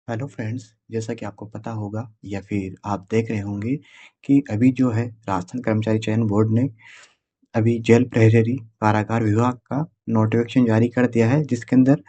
Hello friends, जैसा कि आपको पता होगा या फिर आप देख रहे होंगे कि अभी जो है राजस्थान कर्मचारी चयन बोर्ड ने अभी जेल प्रहरी कारागार विभाग का नोटिफिकेशन जारी कर दिया है, जिसके अंदर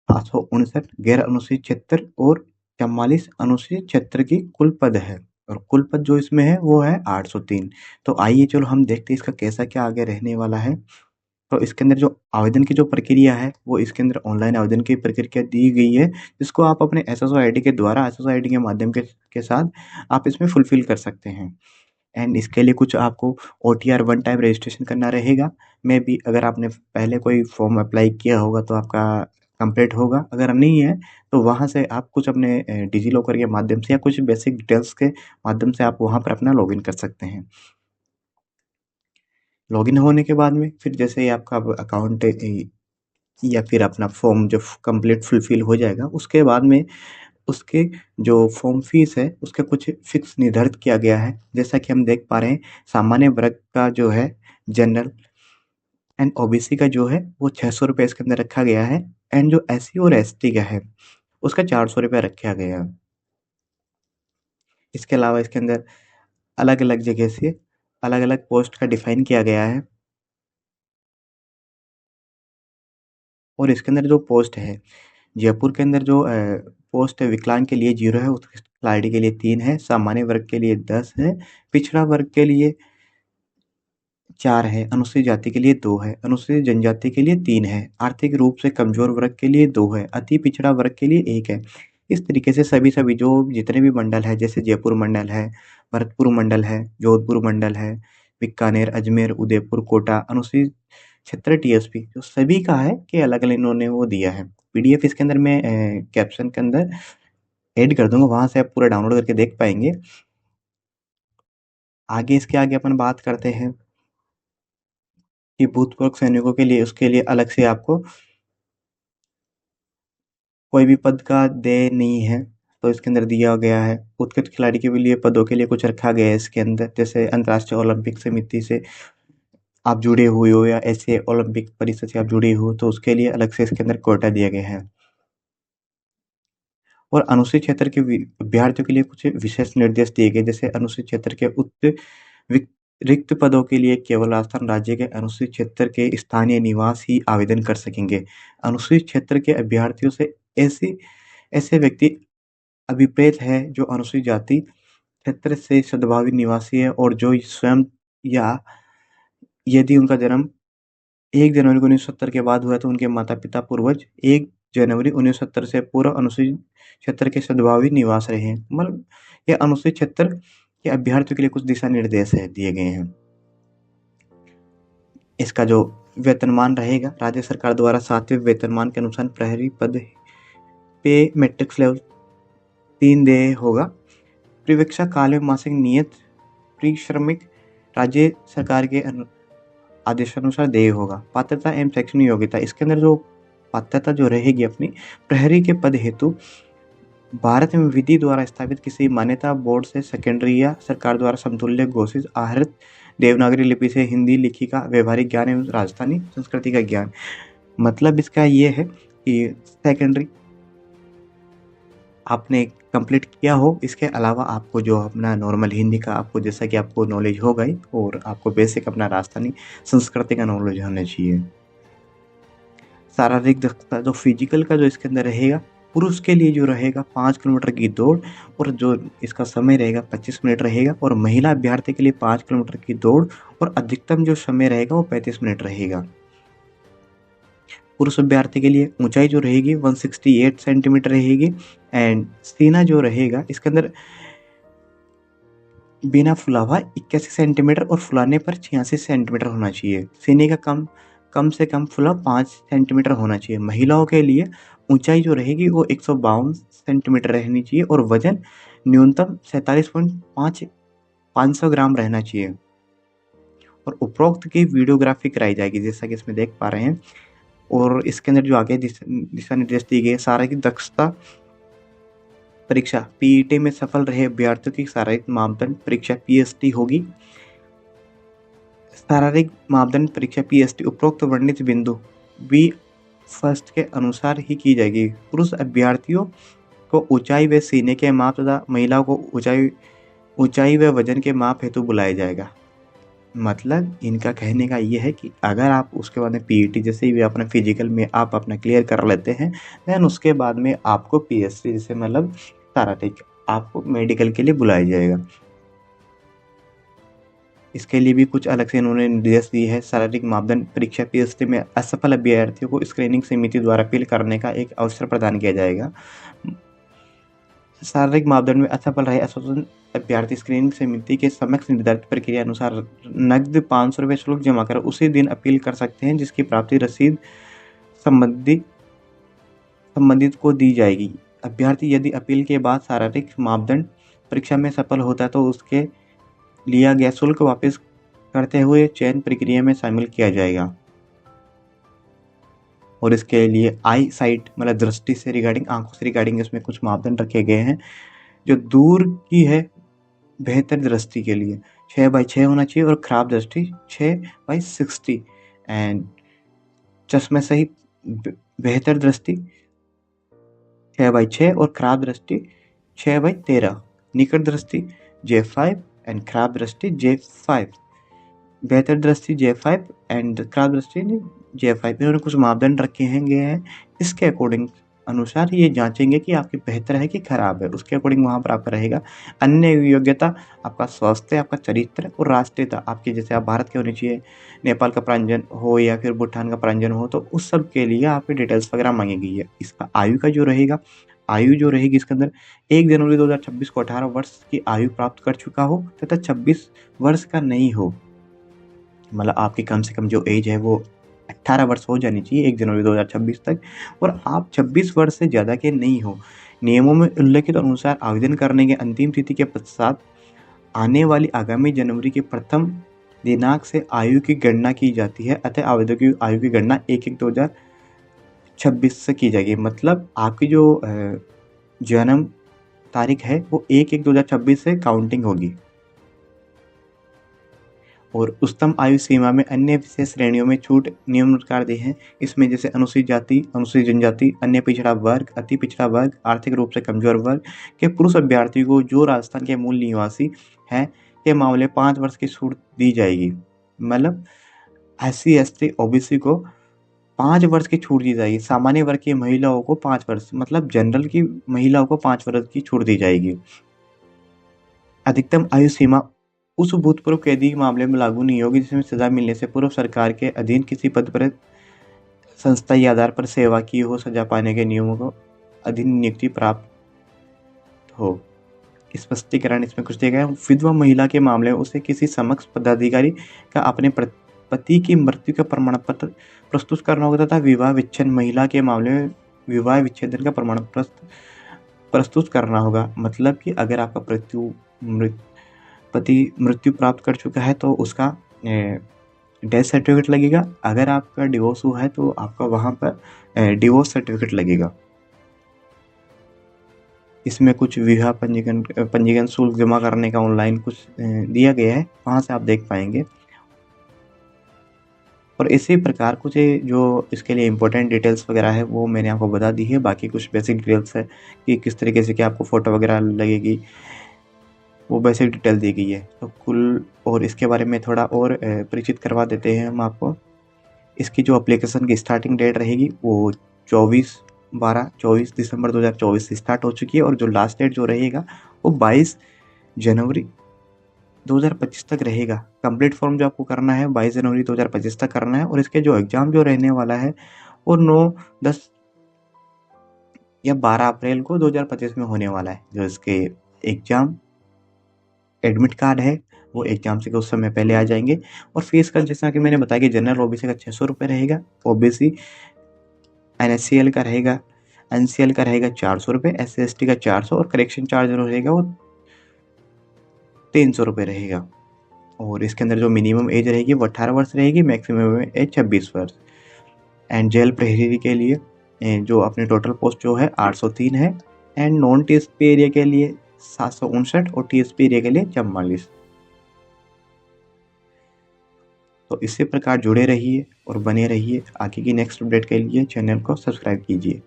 559 गैर अनुसूचित क्षेत्र और 44 अनुसूचित क्षेत्र की कुल पद है। और कुल पद जो इसमें है वो है 803। तो आइए चलो हम देखते हैं इसका कैसा क्या आगे रहने वाला है। तो इसके अंदर जो आवेदन की जो प्रक्रिया है वो इसके अंदर ऑनलाइन आवेदन की प्रक्रिया दी गई है, जिसको आप अपने एसएसओ आईडी के द्वारा एसएसओ आईडी के माध्यम के साथ आप इसमें फुलफिल कर सकते हैं। एंड इसके लिए कुछ आपको ओटीआर वन टाइम रजिस्ट्रेशन करना रहेगा। मे बी अगर आपने पहले कोई फॉर्म अप्लाई किया होगा तो आपका कंप्लीट होगा, अगर नहीं है तो वहाँ से आप कुछ अपने डिजी लॉकर के माध्यम से या कुछ बेसिक डिटेल्स के माध्यम से आप वहाँ पर अपना लॉगिन कर सकते हैं। लॉगिन होने के बाद में फिर जैसे ही आपका अकाउंट या फिर अपना फॉर्म जब कंप्लीट फुलफिल हो जाएगा, उसके बाद में उसके जो फॉर्म फीस है उसका कुछ फिक्स निर्धारित किया गया है। जैसा कि हम देख पा रहे हैं, सामान्य वर्ग का जो है जनरल एंड ओबीसी का जो है वो 600 रुपये इसके अंदर रखा गया है। एंड जो एससी और एसटी का है उसका 400 रुपये रखा गया है। इसके अलावा इसके अंदर अलग अलग जगह से अलग अलग पोस्ट का डिफाइन किया गया है। और इसके अंदर जो पोस्ट है, जयपुर के अंदर जो पोस्ट है विकलांग के लिए 0 है, उत्कृष्ट आईडी के लिए 3 है, सामान्य वर्ग के लिए 10 है, पिछड़ा वर्ग के लिए 4 है, अनुसूचित जाति के लिए 2 है, अनुसूचित जनजाति के लिए 3 है, आर्थिक रूप से कमजोर वर्ग के लिए 2 है, अति पिछड़ा वर्ग के लिए 1 है। इस तरीके से सभी जो जितने भी मंडल है, जैसे जयपुर मंडल है, भरतपुर मंडल है, जोधपुर मंडल है, बीकानेर, अजमेर, उदयपुर, कोटा, अनुसूचित क्षेत्र टीएसपी, जो सभी का है कि अलग अलग इन्होंने वो दिया है। पीडीएफ इसके अंदर मैं कैप्शन के अंदर ऐड कर दूंगा, वहां से आप पूरा डाउनलोड करके देख पाएंगे। आगे इसके आगे अपन बात करते हैं कि भूतपूर्व सैनिकों के लिए उसके लिए अलग से आपको कोई भी पद का देय नहीं है, तो इसके अंदर दिया गया है। उत्कृष्ट खिलाड़ी के लिए पदों के लिए कुछ रखा गया है इसके अंदर, जैसे अंतर्राष्ट्रीय ओलंपिक समिति से आप जुड़े हुए हो या ऐसे ओलंपिक परिषद से आप जुड़े हो तो उसके लिए अलग से इसके अंदर कोटा दिया गया है। और अनुसूचित क्षेत्र के अभ्यर्थियों के लिए कुछ विशेष निर्देश दिए गए, जैसे अनुसूचित क्षेत्र के रिक्त पदों के लिए केवल राजस्थान राज्य के अनुसूचित क्षेत्र के स्थानीय निवास ही आवेदन कर सकेंगे। अनुसूचित क्षेत्र के अभ्यर्थियों से ऐसे ऐसे व्यक्ति अभिप्रेत है जो अनुसूचित जाति क्षेत्र से सद्भावी निवासी है और जो स्वयं या यदि उनका जन्म 1 जनवरी 1970 के बाद हुआ तो उनके माता पिता पूर्वज 1 जनवरी 1970 से पूर्व अनुसूचित क्षेत्र के सद्भावी निवास रहे हैं। मतलब ये अनुसूचित क्षेत्र के अभ्यर्थियों के लिए कुछ दिशा निर्देश है दिए गए हैं। इसका जो वेतनमान रहेगा राज्य सरकार द्वारा 7वें वेतनमान के अनुसार प्रहरी पद पे मैट्रिक्स लेवल 3 दे होगा। परिवीक्षा काल में मासिक नियत परिश्रमिक राज्य सरकार के आदेशानुसार देय होगा। पात्रता एवं शैक्षणिक योग्यता, इसके अंदर जो पात्रता जो रहेगी अपनी प्रहरी के पद हेतु भारत में विधि द्वारा स्थापित किसी मान्यता बोर्ड से सेकेंडरी या सरकार द्वारा समतुल्य घोषित आहृत देवनागरी लिपि से हिंदी लिखी का व्यवहारिक ज्ञान एवं राजस्थानी संस्कृति का ज्ञान। मतलब इसका ये है कि सेकेंडरी आपने कंप्लीट किया हो, इसके अलावा आपको जो अपना नॉर्मल हिंदी का आपको जैसा कि आपको नॉलेज होगा ही, और आपको बेसिक अपना राजस्थानी संस्कृति का नॉलेज होना चाहिए। शारीरिक दक्षता जो फिजिकल का जो इसके अंदर रहेगा, पुरुष के लिए जो रहेगा 5 किलोमीटर की दौड़ और जो इसका समय रहेगा 25 मिनट रहेगा, और महिला अभ्यर्थी के लिए 5 किलोमीटर की दौड़ और अधिकतम जो समय रहेगा वो 35 मिनट रहेगा। पुरुष अभ्यर्थी के लिए ऊंचाई जो रहेगी 168 सेंटीमीटर रहेगी। एंड सीना जो रहेगा इसके अंदर बिना फुला हुआ 81 सेंटीमीटर और फुलाने पर 86 सेंटीमीटर होना चाहिए। सीने का कम से कम फुला 5 सेंटीमीटर होना चाहिए। महिलाओं के लिए ऊंचाई जो रहेगी वो 152 सेंटीमीटर रहनी चाहिए और वजन न्यूनतम 47.5 ग्राम रहना चाहिए। और उपरोक्त की वीडियोग्राफी कराई जाएगी, जैसा कि इसमें देख पा रहे हैं। और इसके अंदर जो आगे दिशा निर्देश दिए गए, शारीरिक दक्षता परीक्षा पीईटी में सफल रहे अभ्यर्थियों की शारीरिक मापदंड परीक्षा पीएसटी होगी। शारीरिक मापदंड परीक्षा पीएसटी उपरोक्त वर्णित बिंदु बी फर्स्ट के अनुसार ही की जाएगी। पुरुष अभ्यर्थियों को ऊंचाई व सीने के माप तथा महिलाओं को ऊंचाई व वजन के माप हेतु बुलाया जाएगा। मतलब इनका कहने का ये है कि अगर आप उसके बाद में पीईटी जैसे भी अपना फिजिकल में आप अपना क्लियर कर लेते हैं, देन उसके बाद में आपको पीएससी जैसे मतलब सारा ठीक आपको मेडिकल के लिए बुलाया जाएगा। इसके लिए भी कुछ अलग से इन्होंने निर्देश दिए हैं। शारीरिक मापदंड परीक्षा पीएससी में असफल अभ्यर्थियों को स्क्रीनिंग समिति द्वारा अपील करने का एक अवसर प्रदान किया जाएगा। शारीरिक मापदंड में असफल रहे अस्वतंत्र अभ्यर्थी स्क्रीनिंग समिति के समक्ष निर्धारित प्रक्रिया अनुसार नकद 500 रुपये शुल्क जमा कर उसी दिन अपील कर सकते हैं, जिसकी प्राप्ति रसीद संबंधित को दी जाएगी। अभ्यर्थी यदि अपील के बाद शारीरिक मापदंड परीक्षा में सफल होता है तो उसके लिया गया शुल्क वापस करते हुए चयन प्रक्रिया में शामिल किया जाएगा। और इसके लिए आई साइट मतलब दृष्टि से रिगार्डिंग, आंखों से रिगार्डिंग इसमें कुछ मापदंड रखे गए हैं। जो दूर की है बेहतर दृष्टि के लिए 6/6 होना चाहिए और खराब दृष्टि 6/60 एंड चश्मे सहित बेहतर दृष्टि 6/6 और खराब दृष्टि 6/13, निकट दृष्टि J5 एंड खराब दृष्टि J5, बेहतर दृष्टि J5 एंड खराब दृष्टि J5। इन्होंने कुछ मापदंड रखे हैं। इसके अकॉर्डिंग अनुसार ये जांचेंगे कि आपकी बेहतर है कि खराब है, उसके अकॉर्डिंग वहाँ पर आपका रहेगा। अन्य योग्यता आपका स्वास्थ्य, आपका चरित्र और राष्ट्रीयता आपकी, जैसे आप भारत के होने चाहिए, नेपाल का प्रांजन हो या फिर भूटान का प्रांजन हो, तो उस सब के लिए आपकी डिटेल्स वगैरह मांगी गई है। इसका आयु का जो रहेगा, आयु जो रहेगी इसके अंदर 1 जनवरी 2026 को 18 वर्ष की आयु प्राप्त कर चुका हो तथा 26 वर्ष का नहीं हो। मतलब आपकी कम से कम जो एज है वो 18 वर्ष हो जानी चाहिए 1 जनवरी 2026 तक, और आप 26 वर्ष से ज़्यादा के नहीं हो। नियमों में उल्लेखित अनुसार आवेदन करने के अंतिम तिथि के पश्चात आने वाली आगामी जनवरी के प्रथम दिनांक से आयु की गणना की जाती है, अतः आवेदक की आयु की गणना 1/1/2026 से की जाएगी। मतलब आपकी जो जन्म तारीख है वो 1/1/2026 से काउंटिंग होगी। और उच्चतम आयु सीमा में अन्य विशेष श्रेणियों में छूट निम्नानुसार दी हैं। इसमें जैसे अनुसूचित जाति, अनुसूचित जनजाति, अन्य पिछड़ा वर्ग, अति पिछड़ा वर्ग, आर्थिक रूप से कमजोर वर्ग के पुरुष अभ्यर्थियों को जो राजस्थान के मूल निवासी हैं के मामले 5 वर्ष की छूट दी जाएगी। मतलब SC ST OBC को 5 वर्ष की छूट दी जाएगी। सामान्य वर्ग की महिलाओं को 5 वर्ष, मतलब जनरल की महिलाओं को 5 वर्ष की छूट दी जाएगी। अधिकतम आयु सीमा उस भूतपूर्व कैदी के मामले में लागू नहीं होगी जिसमें सजा मिलने से पूर्व सरकार के अधीन किसी पद पर संस्था या आधार पर सेवा की हो, सजा पाने के नियमों को अधीन नियुक्ति प्राप्त हो। स्पष्टीकरण इसमें कुछ दिया गया है। विधवा महिला के मामले में उसे किसी समक्ष पदाधिकारी का अपने पति की मृत्यु का प्रमाण पत्र प्रस्तुत करना होगा तथा विवाह विच्छेदन महिला के मामले में विवाह विच्छेदन का प्रमाण पत्र प्रस्तुत करना होगा। मतलब कि अगर आपका पति मृत्यु प्राप्त कर चुका है तो उसका डेथ सर्टिफिकेट लगेगा। अगर आपका डिवोर्स हुआ है तो आपका वहाँ पर डिवोर्स सर्टिफिकेट लगेगा। इसमें कुछ विवाह पंजीकरण शुल्क जमा करने का ऑनलाइन कुछ दिया गया है, वहाँ से आप देख पाएंगे। और इसी प्रकार कुछ जो इसके लिए इम्पोर्टेंट डिटेल्स वगैरह है वो मैंने आपको बता दी है। बाकी कुछ बेसिक डिटेल्स है कि किस तरीके से क्या आपको फ़ोटो वगैरह लगेगी, वो बेसिक डिटेल दी गई है। तो कुल और इसके बारे में थोड़ा और परिचित करवा देते हैं हम आपको। इसकी जो एप्लीकेशन की स्टार्टिंग डेट रहेगी वो 24 दिसंबर 2024 से स्टार्ट हो चुकी है, और जो लास्ट डेट जो रहेगा वो 22 जनवरी 2025 तक रहेगा। कंप्लीट फॉर्म जो आपको करना है 22 जनवरी 2025 तक करना है, और इसके जो एग्ज़ाम जो रहने वाला है वो 9, 10 या 12 अप्रैल को 2025 में होने वाला है। जो इसके एग्ज़ाम एडमिट कार्ड है वो एग्जाम से उस समय पहले आ जाएंगे। और फीस का जैसा कि मैंने बताया कि जनरल OBC का 600 रुपये रहेगा, OBC NSCL का रहेगा, NCL का रहेगा 400 रुपये, SC ST का 400, और करेक्शन चार्ज जो रहेगा वो 300 रुपये रहेगा। और इसके अंदर जो मिनिमम एज रहेगी वो 18 वर्ष रहेगी, मैक्सिमम एज 26 वर्ष। एंड जेल प्रहरी के लिए जो अपने टोटल पोस्ट जो है 803 है, एंड नॉन TSP एरिया के लिए 759 और TSP एरिया के लिए 44। तो इसी प्रकार जुड़े रहिए और बने रहिए। आगे की नेक्स्ट अपडेट के लिए चैनल को सब्सक्राइब कीजिए।